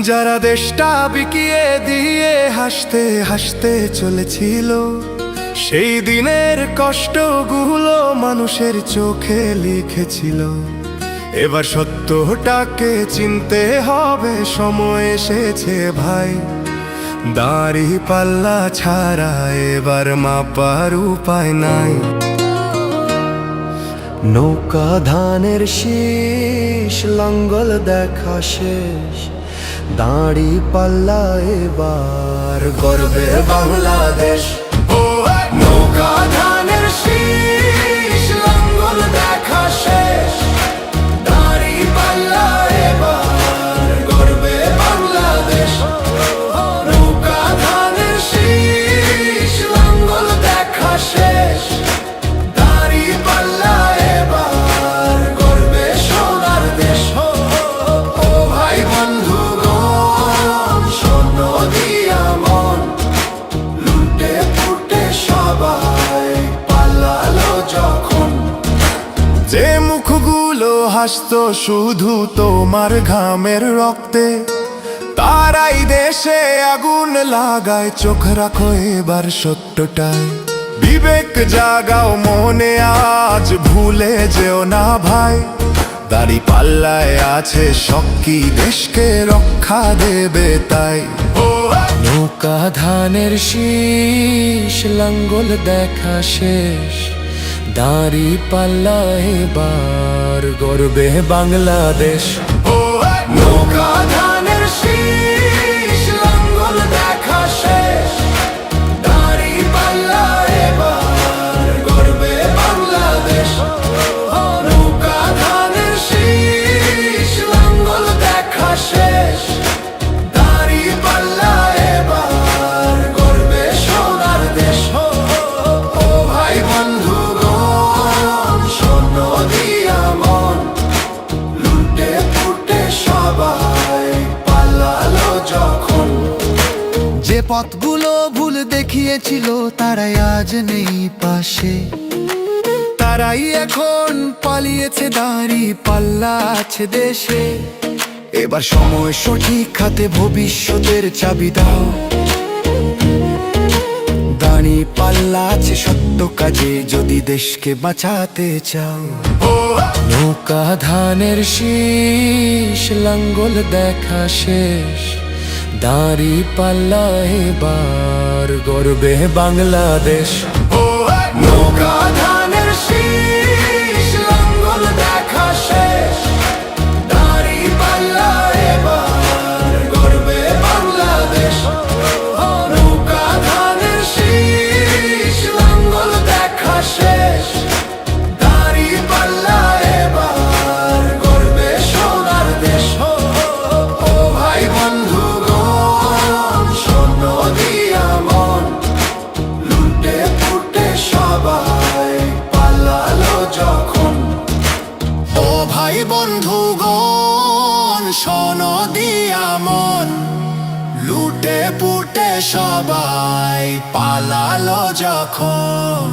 যারা দেশটা বিকিয়ে দিয়ে হাসতে হাসতে চলেছিল, সেই দিনের কষ্টগুলো মানুষের চোখে লিখেছিল। এবার সত্যটাকে চিনতে হবে, সময় এসেছে ভাই। দাড়ি পাল্লা ছাড়া এবার মাপার উপায় নাই। নৌকা ধানের শীষ, লাঙ্গল দেখা শেষ, দাড়ি পাল্লা এবার গর্বের বাংলাদেশ। নৌকা ধানের শীষ, লাঙ্গল দেখা শেষ, দাড়ি পাল্লা এবার গর্বে বাংলাদেশ। নৌকা ধানের শীষ, লাঙ্গল দেখা শেষ, দাড়ি পাল্লা এবার গর্বে সোনার দেশ। ও ভাই বন্ধুগণ, শোনো দিয়া মন, লুটে পুটে সবাই পালালো যখন। যে মুখগুলো হাসতো শুধু তোমার ঘামের রক্তে, তারাই দেশে আগুন লাগায়। চোখ রাখো এবার সত্যটায়, বিবেক জাগাও মনে, আজ ভুলে যেও না ভাই। দাড়ি পাল্লায় আছে শক্তি, দেশকে রক্ষা দেবে তাই। নৌকা ধানের শীষ, লাঙ্গল দেখা শেষ, দাড়ি পাল্লা এবার গর্বে বাংলাদেশ। নৌকা ধানের শীষ, লাঙ্গল দেখা শেষ, দাড়ি পাল্লা এবার গর্বে বাংলাদেশ। নৌকা ধানের শীষ, লাঙ্গল দেখা শেষ, দাড়ি পাল্লা এবার গর্বে সোনার দেশ। ও ভাই বন্ধুগণ, শোনো দিয়া মন, লুটে পুটে সবাই পালালো যখন। যে পথগুলো ভুল দেখিয়েছিল তারাই আজ নেই পাশে, তারাই এখন পালিয়েছে, দাড়ি পাল্লা আছে দেশে। এবার সময় সঠিক হাতে, ভবিষ্যতের চাবি দাও। দাড়ি পাল্লা আছে সত্য কাজে, যদি দেশকে বাঁচাতে চাও। নৌকা ধানের শীষ, লাঙ্গল দেখা শেষ, দাড়ি পাল্লা এবার গর্বে বাংলাদেশ। নৌকা ধানের শীষ, লাঙ্গল দেখা শেষ, দাড়ি পাল্লা এবার গর্বে বাংলাদেশ। নৌকা ধানের শীষ, লাঙ্গল দেখা শেষ, দাড়ি পাল্লা এবার গর্বে সোনার দেশ। ও ভাই বন্ধুগণ, শোনো দিয়া মন, লুটে পুটে সবাই পালালো যখন। ও ভাই বন্ধুগণ, শোনো দিয়া মন, লুটে পুটে সবাই পালালো যখন।